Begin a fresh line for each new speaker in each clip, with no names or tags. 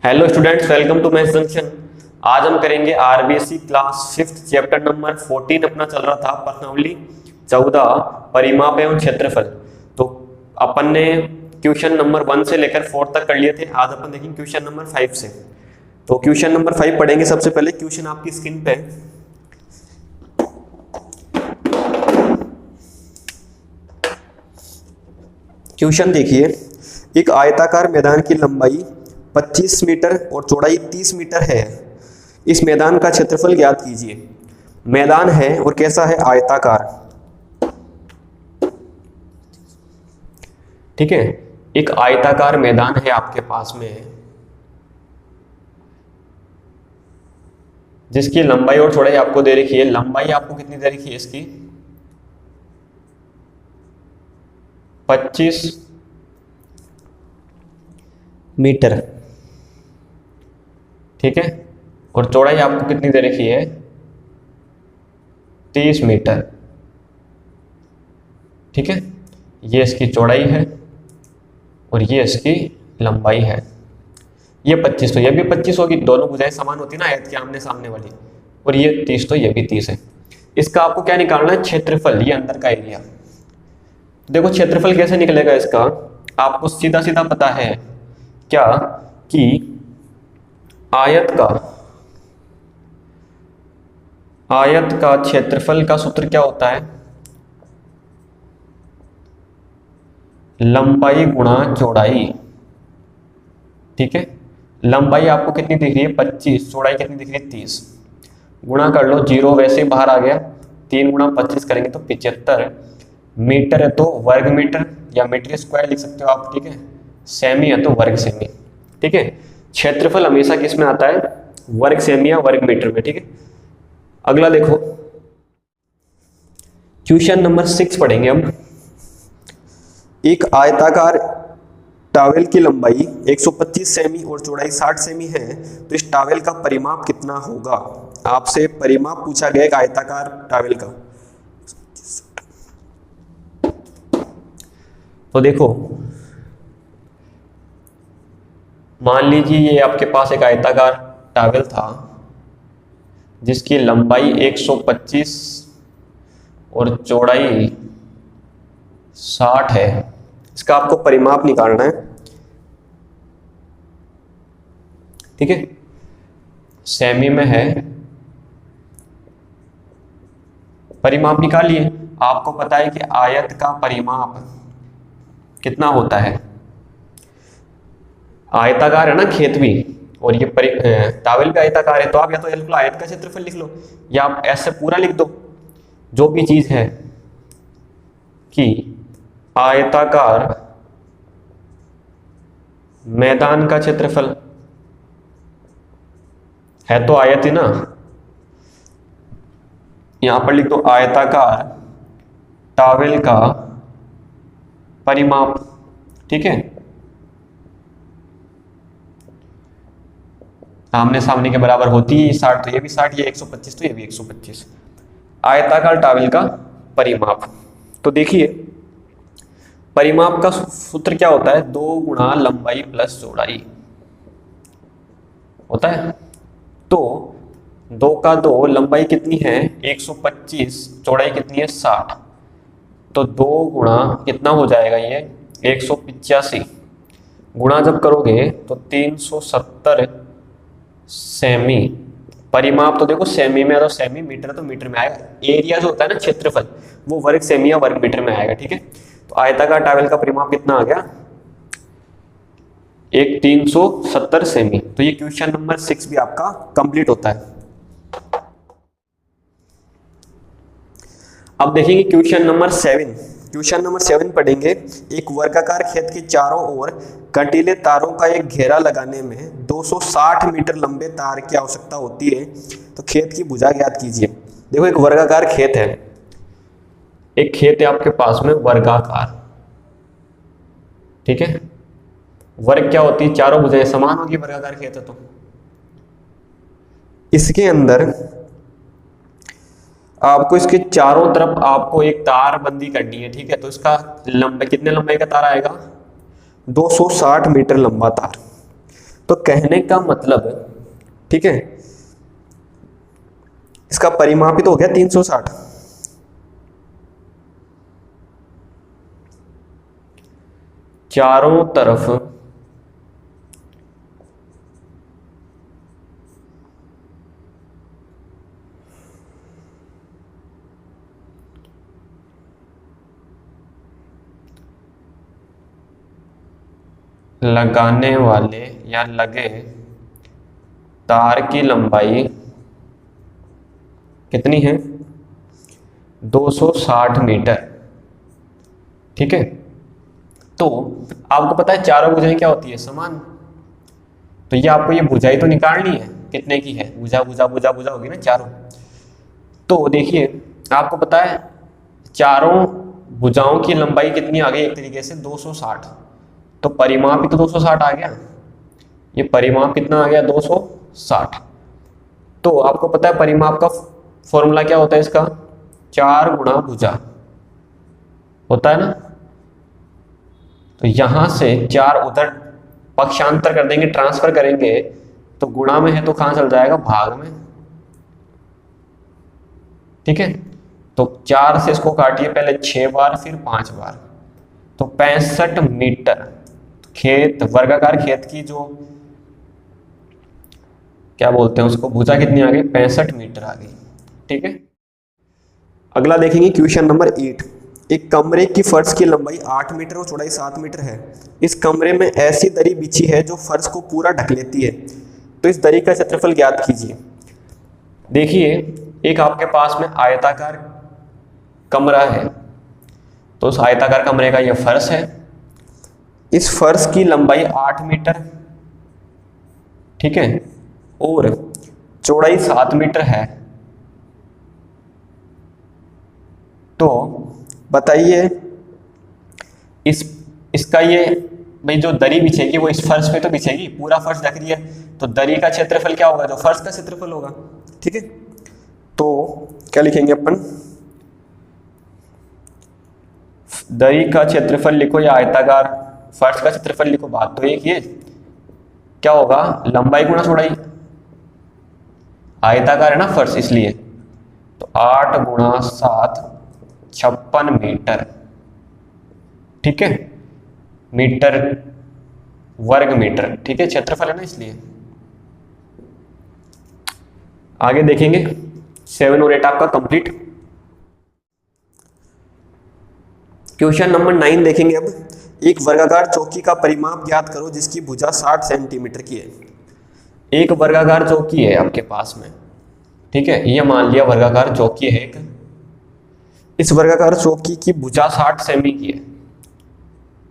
Hello students, welcome to maths junction. आज हम करेंगे आरबीएससी क्लास 5 चैप्टर नंबर 14 अपना चल रहा था प्रश्नावली 14 परिमाप एवं क्षेत्रफल। तो अपन ने क्वेश्चन नंबर 1 से लेकर 4 तक कर लिए थे। आज अपन देखेंगे क्वेश्चन नंबर 5 से। तो क्वेश्चन नंबर 5 पढ़ेंगे। सबसे पहले क्वेश्चन आपकी स्क्रीन पे है। क्वेश्चन देखिए, एक आयताकार मैदान की लंबाई 25 मीटर और चौड़ाई 30 मीटर है। इस मैदान का क्षेत्रफल ज्ञात कीजिए। मैदान है और कैसा है? आयताकार। ठीक है, एक आयताकार मैदान है आपके पास में, जिसकी लंबाई और चौड़ाई आपको दे रखी है। लंबाई आपको कितनी दे रखी है इसकी? 25 मीटर। ठीक है, और चौड़ाई आपको कितनी दे रखी है? 30 मीटर। ठीक है, ये इसकी चौड़ाई है और ये इसकी लंबाई है। ये 25 तो ये भी 25 होगी, दोनों भुजाएं समान होती है ना आयत के आमने सामने वाली। और ये 30 तो ये भी 30 है। इसका आपको क्या निकालना है? क्षेत्रफल, ये अंदर का एरिया। देखो क्षेत्रफल कैसे निकलेगा इसका, आपको सीधा सीधा पता है क्या कि आयत का क्षेत्रफल का सूत्र क्या होता है? लंबाई गुणा चौड़ाई। ठीक है, लंबाई आपको कितनी दिख रही है? 25। चौड़ाई कितनी दिख रही है? 30। गुणा कर लो, 0 वैसे ही बाहर आ गया। 3 गुणा 25 करेंगे तो 75 मीटर है तो वर्ग मीटर या मीटर स्क्वायर लिख सकते हो आप। ठीक है, सेमी है तो वर्ग सेमी। ठीक है, क्षेत्रफल हमेशा किस में आता है? वर्ग सेमी या वर्ग मीटर में। ठीक है, अगला देखो क्वेश्चन नंबर 6 पढ़ेंगे हम। एक आयताकार टॉवेल की लंबाई 125 सेमी और चौड़ाई 60 सेमी है, तो इस टॉवेल का परिमाप कितना होगा? आपसे परिमाप पूछा गया एक आयताकार टॉवेल का। तो देखो, मान लीजिए ये आपके पास एक आयताकार टॉवेल था जिसकी लंबाई 125 और चौड़ाई 60 है। इसका आपको परिमाप निकालना है। ठीक है, सेमी में है, परिमाप निकालिए। आपको पता है कि आयत का परिमाप कितना होता है? आयताकार है ना खेत भी, और ये टॉवेल भी आयताकार है। तो आप या तो बिल्कुल आयत का क्षेत्रफल लिख लो या आप ऐसे पूरा लिख दो। जो भी चीज है कि आयताकार मैदान का क्षेत्रफल है, तो आयत ही ना, यहां पर लिख दो आयताकार टॉवेल का परिमाप। ठीक है, आमने सामने के बराबर होती है। 60 तो ये भी 60, ये 125 तो ये भी 125। आयताकार टॉवेल का परिमाप। तो देखिए, परिमाप का सूत्र क्या होता है? 2 गुणा लंबाई प्लस चौड़ाई होता है। तो 2 का 2, लंबाई कितनी है? 125, चौड़ाई कितनी है? 60। तो 2 गुणा कितना हो जाएगा? ये 185। गुणा जब करोगे तो 370 सेमी। परिमाप तो देखो सेमी में है तो सेमी, मीटर है तो मीटर में आएगा। एरिया जो होता है ना क्षेत्रफल, वो वर्ग सेमी या वर्ग मीटर में आएगा। ठीक है, तो आयताकार टॉवेल का परिमाप कितना आ गया? 370 सेमी। तो ये क्वेश्चन नंबर 6 भी आपका कंप्लीट होता है। अब देखेंगे क्वेश्चन नंबर 7। क्वेश्चन नंबर 7 पढ़ेंगे। एक वर्गाकार खेत के चारों ओर कंटीले तारों का एक घेरा लगाने में 260 मीटर लंबे तार की आवश्यकता होती है, तो खेत की भुजा ज्ञात कीजिए। देखो, एक वर्गाकार खेत है, एक खेत है आपके पास में वर्गाकार। ठीक है, वर्ग क्या होती है? चारों भुजाएं समान होगी, वर्गाकार खेत है तो। इसके अंदर आपको इसके चारों तरफ आपको एक तार बंदी करनी है। ठीक है, तो इसका लंबाई कितने लंबाई का तार आएगा? 260 मीटर लंबा तार। तो कहने का मतलब, ठीक है, इसका परिमाप ही तो हो गया 360। चारों तरफ लगाने वाले या लगे तार की लंबाई कितनी है? 260 मीटर। ठीक है, तो आपको पता है चारों भुजाएं क्या होती है? समान। तो ये आपको ये भुजाएं तो निकालनी है, कितने की है? भुजा भुजा भुजा भुजा होगी ना चारों। तो देखिए, आपको पता है चारों भुजाओं की लंबाई कितनी आ गई? एक तरीके से 260। तो परिमाप भी तो 260 आ गया। ये परिमाप कितना आ गया? 260। तो आपको पता है परिमाप का फॉर्मूला क्या होता है इसका? 4 गुणा भुजा होता है ना। तो यहां से 4 उधर पक्षांतर कर देंगे, ट्रांसफर करेंगे, तो गुणा में है तो कहां चल जाएगा? भाग में। ठीक है, तो 4 से इसको काटिए, पहले 6 बार फिर 5 बार, तो 65 मीटर। खेत, वर्गाकार खेत की जो क्या बोलते हैं उसको, भुजा कितनी आ गई? 65 मीटर आ गई। ठीक है, अगला देखेंगे क्वेश्चन नंबर 8। एक कमरे की फर्श की लंबाई 8 मीटर और चौड़ाई 7 मीटर है। इस कमरे में ऐसी दरी बिछी है जो फर्श को पूरा ढक लेती है, तो इस दरी का क्षेत्रफल ज्ञात कीजिए। देखिए, एक आपके पास में आयताकार कमरा है, तो उस आयताकार कमरे का यह फर्श है। इस फर्श की लंबाई 8 मीटर, ठीक है, और चौड़ाई 7 मीटर है। तो बताइए इसका ये भाई जो दरी बिछेगी वो इस फर्श पे तो बिछेगी, पूरा फर्श ढक रही है, तो दरी का क्षेत्रफल क्या होगा? जो फर्श का क्षेत्रफल होगा। ठीक है, तो क्या लिखेंगे अपन? दरी का क्षेत्रफल लिखो या आयताकार फर्श का क्षेत्रफल लिखो, बात तो एक ही है। क्या होगा? लंबाई गुणा चौड़ाई। आयताकार है ना फर्श, इसलिए तो 8 गुणा 7 56 मीटर। ठीक है, मीटर वर्ग मीटर। ठीक है, क्षेत्रफल है ना इसलिए। आगे देखेंगे 7 और 8 आपका कंप्लीट। क्वेश्चन नंबर 9 देखेंगे अब। एक वर्गाकार चौकी का परिमाप ज्ञात करो जिसकी भुजा 60 सेंटीमीटर की है। एक वर्गाकार चौकी है आपके पास में, ठीक है, ये मान लिया वर्गाकार चौकी है एक। इस वर्गाकार चौकी की भुजा 60 सेमी की है।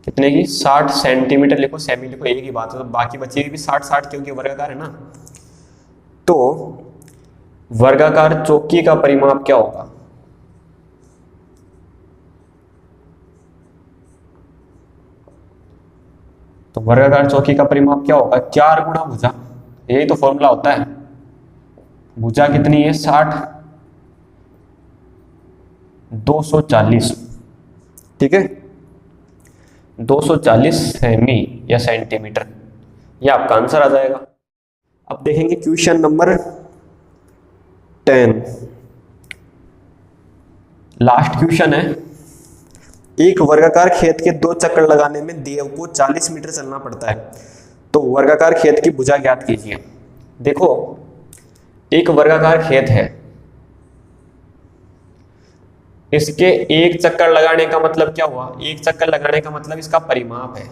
कितने की? 60 सेंटीमीटर लिखो, सेमी लिखो, एक ही बात है, तो बाकी बचेगी भी 60 क्योंकि वर्गाकार है ना। तो वर्गाकार चौकी का परिमाप क्या होगा? तो वर्गाकार चौकी का परिमाप क्या होगा? 4 गुणा भुजा, यही तो फॉर्मूला होता है। भुजा कितनी है? 60, 240। ठीक है, 240 सेमी या सेंटीमीटर, ये आपका आंसर आ जाएगा। अब देखेंगे क्वेश्चन नंबर 10, लास्ट क्वेश्चन है। एक वर्गाकार खेत के 2 चक्कर लगाने में देव को 40 मीटर चलना पड़ता है, तो वर्गाकार खेत की भुजा ज्ञात कीजिए। देखो, एक वर्गाकार खेत है, इसके एक चक्कर लगाने का मतलब क्या हुआ? एक चक्कर लगाने का मतलब इसका परिमाप है।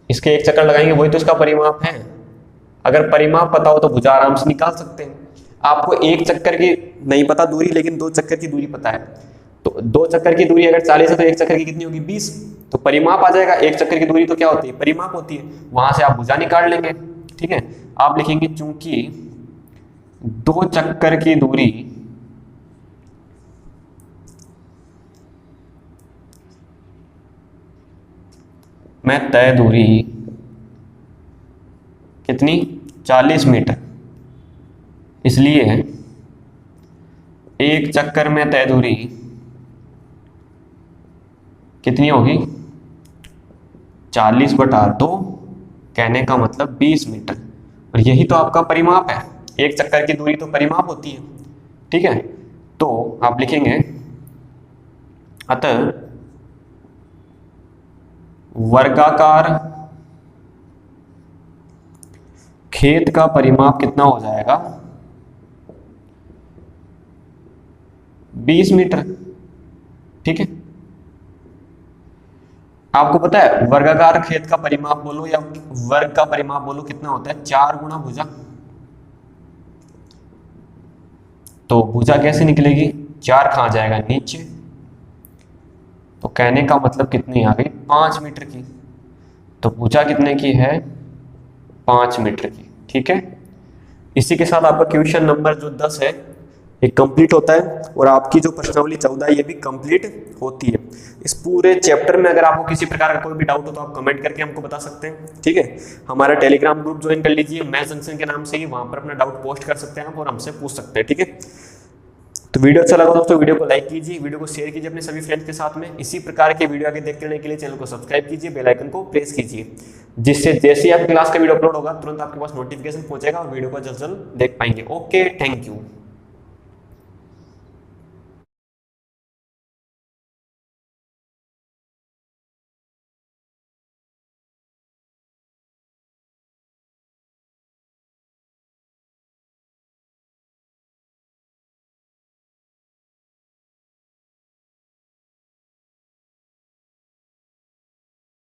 इसके एक चक्कर लगाएंगे वही तो इसका परिमाप है। अगर परिमाप पता हो तो भुजा आराम से निकाल सकते हैं। आपको एक चक्कर की नहीं पता दूरी, लेकिन 2 चक्कर की दूरी पता है। तो 2 चक्कर की दूरी अगर 40 है तो एक चक्कर की कितनी होगी? 20। तो परिमाप आ जाएगा। एक चक्कर की दूरी तो क्या होती है? परिमाप होती है। वहां से आप भुजा निकाल लेंगे। ठीक है, आप लिखेंगे चूंकि 2 चक्कर की दूरी में तय दूरी कितनी? 40 मीटर, इसलिए एक चक्कर में तय दूरी कितनी होगी? 40/2 कहने का मतलब 20 मीटर। और यही तो आपका परिमाप है, एक चक्कर की दूरी तो परिमाप होती है। ठीक है, तो आप लिखेंगे अतः वर्गाकार खेत का परिमाप कितना हो जाएगा, 20 मीटर। ठीक है, आपको पता है वर्गाकार खेत का परिमाप बोलो या वर्ग का परिमाप बोलो कितना होता है, 4 गुना भुजा। तो भुजा कैसे निकलेगी, 4 कहां जाएगा, नीचे। तो कहने का मतलब कितनी आ गई, 5 मीटर की। तो भुजा कितने की है, 5 मीटर की। ठीक है, इसी के साथ आपका क्वेश्चन नंबर जो 10 है ये कंप्लीट होता है और आपकी जो प्रश्नावली 14 है ये भी कंप्लीट होती है। इस पूरे चैप्टर में अगर आपको किसी प्रकार का कोई भी डाउट हो तो आप कमेंट करके हमको बता सकते हैं। ठीक है, हमारा टेलीग्राम ग्रुप ज्वाइन कर लीजिए, मैथ्स जंक्शन के नाम से ही, वहां पर अपना डाउट पोस्ट कर सकते हैं आप और हमसे पूछ सकते हैं। ठीक है, तो वीडियो अच्छा लगा दोस्तों, वीडियो को लाइक कीजिए, वीडियो को शेयर कीजिए अपने सभी फ्रेंड्स के साथ में। इसी प्रकार के वीडियो आगे देखते रहने के लिए चैनल को सब्सक्राइब कीजिए, बेल आइकन को प्रेस कीजिए, जिससे जैसे ही आपकी क्लास का वीडियो अपलोड होगा तुरंत आपके पास नोटिफिकेशन पहुंचेगा और वीडियो को जल्द से जल्द देख पाएंगे। Okay, thank you.